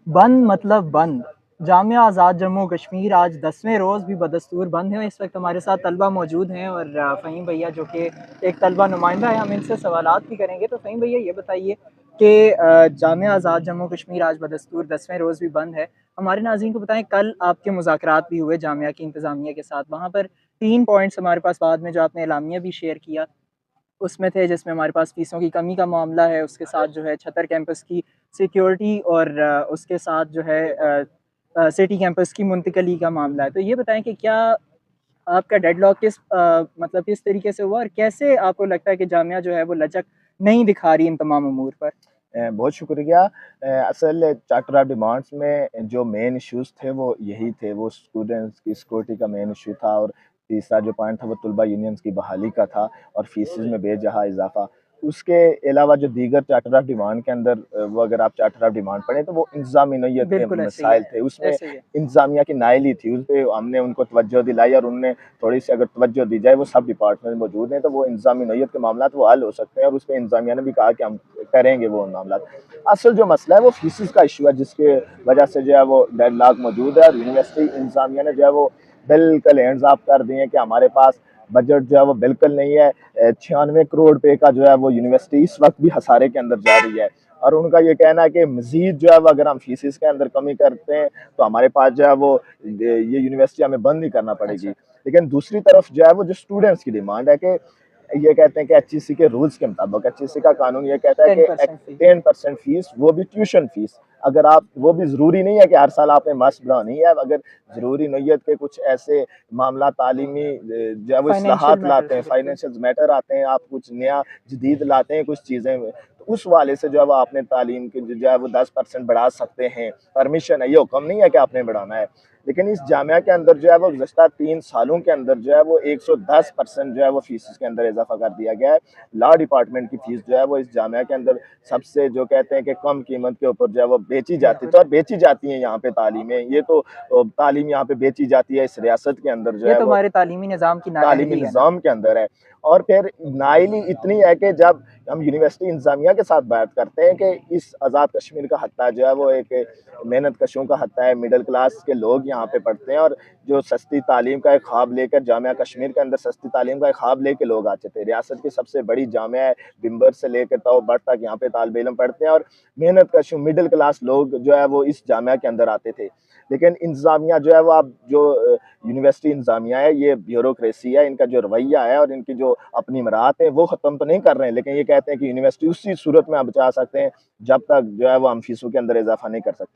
बंद मतलब बंद। जामिया आज़ाद जम्मू कश्मीर आज 10वें रोज़ भी बदस्तूर बंद है। इस वक्त हमारे साथ तलबा मौजूद हैं और फ़हीम भैया जो कि एक तलबा नुमाइंदा है, हम इनसे सवालात भी करेंगे। तो फ़हीम भैया ये बताइए कि जामिया आज़ाद जम्मू कश्मीर आज बदस्तूर 10वें रोज़ भी बंद है। हमारे नाज़रीन को बताएं, कल आपके मुज़ाकरात भी हुए जामिया की इंतज़ामिया के साथ। वहाँ पर 3 पॉइंट्स हमारे पास बाद में जो आपने एलामिया भी शेयर किया उसमें थे, जिसमें हमारे पास फ़ीसों की कमी का मामला है, उसके साथ जो है छतर कैंपस की सिक्योरिटी और उसके साथ जो है सिटी कैंपस की मुंतकली का मामला है। तो ये बताएं कि क्या आपका डेडलॉक मतलब किस तरीके से हुआ और कैसे आपको लगता है कि जामिया जो है वो लचक नहीं दिखा रही इन तमाम अमूर पर? बहुत शुक्रिया। असल चार्टर ऑफ डिमांड्स में जो मेन इश्यूज थे वो यही थे, वो स्टूडेंट्स की सिक्योरिटी का मेन इशू था, और तीसरा जो पॉइंट था वो तलबा यूनियंस की बहाली का था और फीसिस में बेजहा इजाफा। उसके अलावा जो दीगर चार्टर ऑफ डिमांड के अंदर वो अगर आप चार्टर ऑफ डिमांड पढ़ें तो वो इंतजामी नौयत के बिल्कुल ऐसे ही मसाइल है, थे, उसमें ऐसे ही है। इंतजामिया की नाइली थी, उस पर हमने उनको तवज्जो दिलाई, और उनने थोड़ी सी अगर तवज्जो दी जाए, वो सब डिपार्टमेंट मौजूद हैं तो वो इंतजामी नौयत के मामला वो हल हो सकते हैं, और उस पर इंतजामिया ने भी कहा कि हम करेंगे वो मामला। असल जो मसला है वो फीसिस का इशू है, जिसके वजह से जो है वो डेडलॉक मौजूद है, और यूनिवर्सिटी इंतजामिया ने जो है वो बिल्कुल हैंड्स ऑफ कर दिए हैं कि हमारे पास बजट जो है वो बिल्कुल नहीं है। 96 करोड़ रुपए का जो है वो यूनिवर्सिटी इस वक्त भी हसारे के अंदर जा रही है, और उनका ये कहना है कि मजीद जो है वो अगर हम फीसिस के अंदर कमी करते हैं तो हमारे पास जो है वो ये यूनिवर्सिटी हमें बंद नहीं करना पड़ेगी। अच्छा, लेकिन दूसरी तरफ जो है वो जो स्टूडेंट्स की डिमांड है कि ये कहते हैं कि एचईसी के रूल्स के मुताबिक, एचईसी का कानून ये कहता है कि 10% फी। 10% फीस, वो भी ट्यूशन फीस, अगर आप, वो भी ज़रूरी नहीं है कि हर साल आपने मस्त बढ़ानी है, अगर ज़रूरी नौयत के कुछ ऐसे मामला तालीमी जो है वो फाइनेंशियल इस्लाहात लाते मैटर्स, हैं, बिल्कुल। फाइनेंशियल मैटर आते हैं, आप कुछ नया जदीद लाते हैं कुछ चीज़ें, तो उस वाले से जो है वो आपने तालीम की जो है वो 10% बढ़ा सकते हैं, परमिशन है, ये हुक्म नहीं है कि आपने बढ़ाना है। लेकिन इस जामिया के अंदर जो है वो गुज़श्ता 3 सालों के अंदर जो है वो 110% जो है वो फीस के अंदर इजाफा कर दिया गया है। लॉ डिपार्टमेंट की फीस जो है वो इस जामिया के अंदर सबसे जो कहते हैं कि कम कीमत के ऊपर जो है वो बेची जाती थी, बिल्कुल। और बेची जाती है यहाँ पे तालीमें, ये तो तालीम यहाँ पे बेची जाती है इस रियासत के अंदर जो ये है तो वो हमारे तालीमी निज़ाम की तालीमी नाअहली है ना। निज़ाम के अंदर है। और फिर नाइली इतनी है कि जब हम यूनिवर्सिटी इंतजामिया के साथ बात करते हैं कि इस आज़ाद कश्मीर का हत्ता जो है वो एक मेहनत कशों का हत्ता है, मिडिल क्लास के लोग यहाँ पे पढ़ते हैं, और जो सस्ती तालीम का एक ख्वाब लेकर जामिया कश्मीर के अंदर सस्ती तालीम का एक ख्वाब लेके लोग आते थे। रियासत की सबसे बड़ी जामिया है, बिम्बर से लेकर तौबड़ तक यहाँ पे तालिब इल्म पढ़ते हैं, और मेहनत कशों मिडिल क्लास लोग जो है वो इस जामिया के अंदर आते थे। लेकिन इंतजामिया जो है वो अब जो यूनिवर्सिटी इंतजामिया है, ये ब्यूरोक्रेसी है, इनका जो रवैया है और इनकी जो अपनी मराहत है वो ख़त्म तो नहीं कर रहे हैं, लेकिन ये कहते हैं कि यूनिवर्सिटी उसी सूरत में आप बचा सकते हैं जब तक जो है वो हम फीसों के अंदर इजाफा नहीं कर सकते।